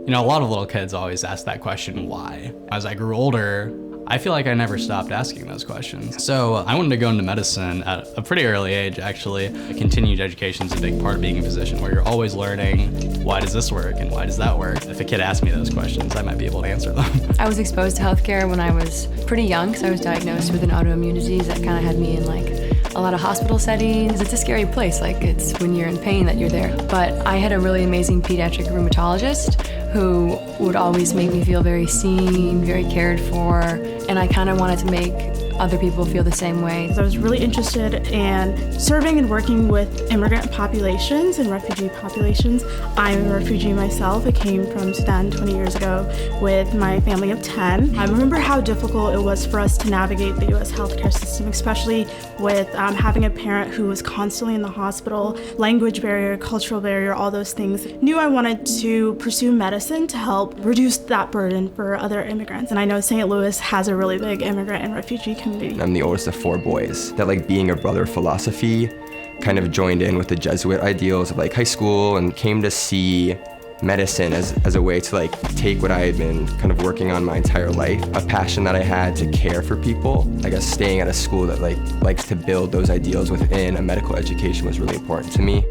You know, a lot of little kids always ask that question, why? As I grew older, I feel like I never stopped asking those questions. So I wanted to go into medicine at a pretty early age, actually. Continued education is a big part of being a physician, where you're always learning, why does this work and why does that work? If a kid asked me those questions, I might be able to answer them. I was exposed to healthcare when I was pretty young, because I was diagnosed with an autoimmune disease that kind of had me in like a lot of hospital settings. It's a scary place, like it's when you're in pain that you're there. But I had a really amazing pediatric rheumatologist who would always make me feel very seen, very cared for, and I kind of wanted to make other people feel the same way. I was really interested in serving and working with immigrant populations and refugee populations. I'm a refugee myself. I came from Sudan 20 years ago with my family of 10. I remember how difficult it was for us to navigate the US healthcare system, especially with having a parent who was constantly in the hospital, language barrier, cultural barrier, all those things. Knew I wanted to pursue medicine to help reduce that burden for other immigrants. And I know St. Louis has a really big immigrant and refugee community. I'm the oldest of 4 boys. That like being a brother philosophy kind of joined in with the Jesuit ideals of like high school, and came to see medicine as a way to like take what I had been kind of working on my entire life, a passion that I had to care for people. I guess staying at a school that likes to build those ideals within a medical education was really important to me.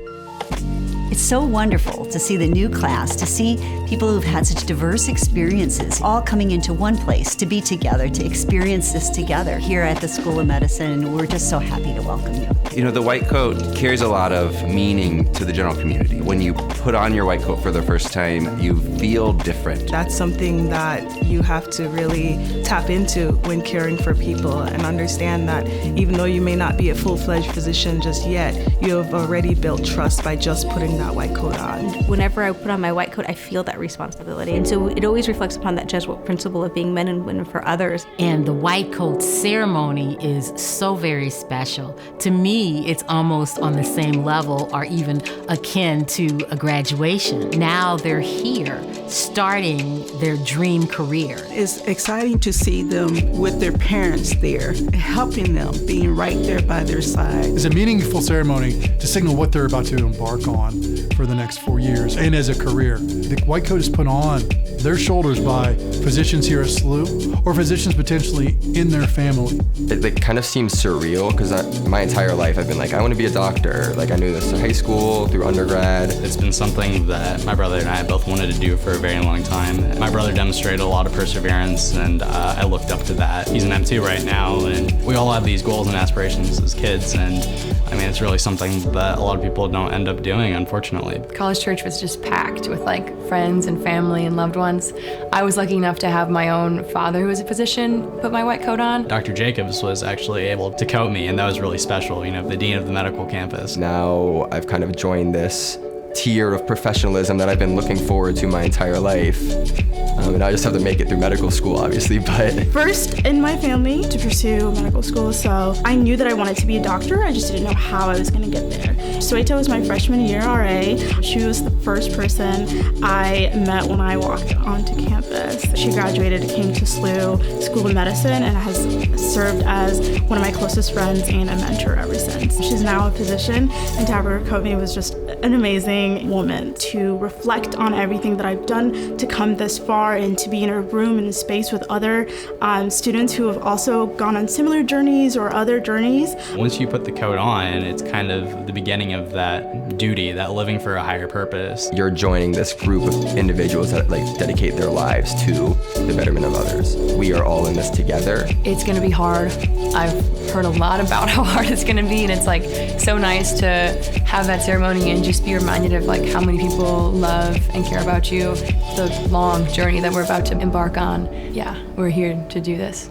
It's so wonderful to see the new class, to see people who've had such diverse experiences all coming into one place to be together, to experience this together here at the School of Medicine, and we're just so happy to welcome you. You know, the white coat carries a lot of meaning to the general community. When you put on your white coat for the first time, you feel different. That's something that you have to really tap into when caring for people, and understand that even though you may not be a full-fledged physician just yet, you have already built trust by just putting that white coat on. Whenever I put on my white coat, I feel that responsibility. And so it always reflects upon that Jesuit principle of being men and women for others. And the white coat ceremony is so very special. To me, it's almost on the same level or even akin to a graduation. Now they're here, starting their dream career. It's exciting to see them with their parents there, helping them, being right there by their side. It's a meaningful ceremony to signal what they're about to embark on for the next 4 years and as a career. The white coat is put on their shoulders by physicians here at SLU or physicians potentially in their family. It kind of seems surreal because my entire life I've been like, I want to be a doctor. Like I knew this in high school, through undergrad. It's been something that my brother and I both wanted to do for a very long time. My brother demonstrated a lot of perseverance, and I looked up to that. He's an M2 right now, and we all have these goals and aspirations as kids, and I mean, it's really something that a lot of people don't end up doing, unfortunately. College church was just packed with like friends and family and loved ones. I was lucky enough to have my own father, who was a physician, put my white coat on. Dr. Jacobs was actually able to coat me, and that was really special, you know, the dean of the medical campus. Now I've kind of joined this tier of professionalism that I've been looking forward to my entire life. And I just have to make it through medical school, obviously, but... First in my family to pursue medical school, so I knew that I wanted to be a doctor, I just didn't know how I was gonna get there. Sweta was my freshman year RA. She was the first person I met when I walked onto campus. She graduated, came to SLU School of Medicine, and has served as one of my closest friends and a mentor ever since. She's now a physician, and to have her coat me was just an amazing woman. To reflect on everything that I've done to come this far, and to be in a room and a space with other students who have also gone on similar journeys or other journeys. Once you put the coat on, it's kind of the beginning of that duty, that living for a higher purpose. You're joining this group of individuals that like dedicate their lives to the betterment of others. We are all in this together. It's gonna be hard. I've heard a lot about how hard it's gonna be, and it's like so nice to have that ceremony and just be reminded of like how many people love and care about you. The long journey that we're about to embark on. Yeah, we're here to do this.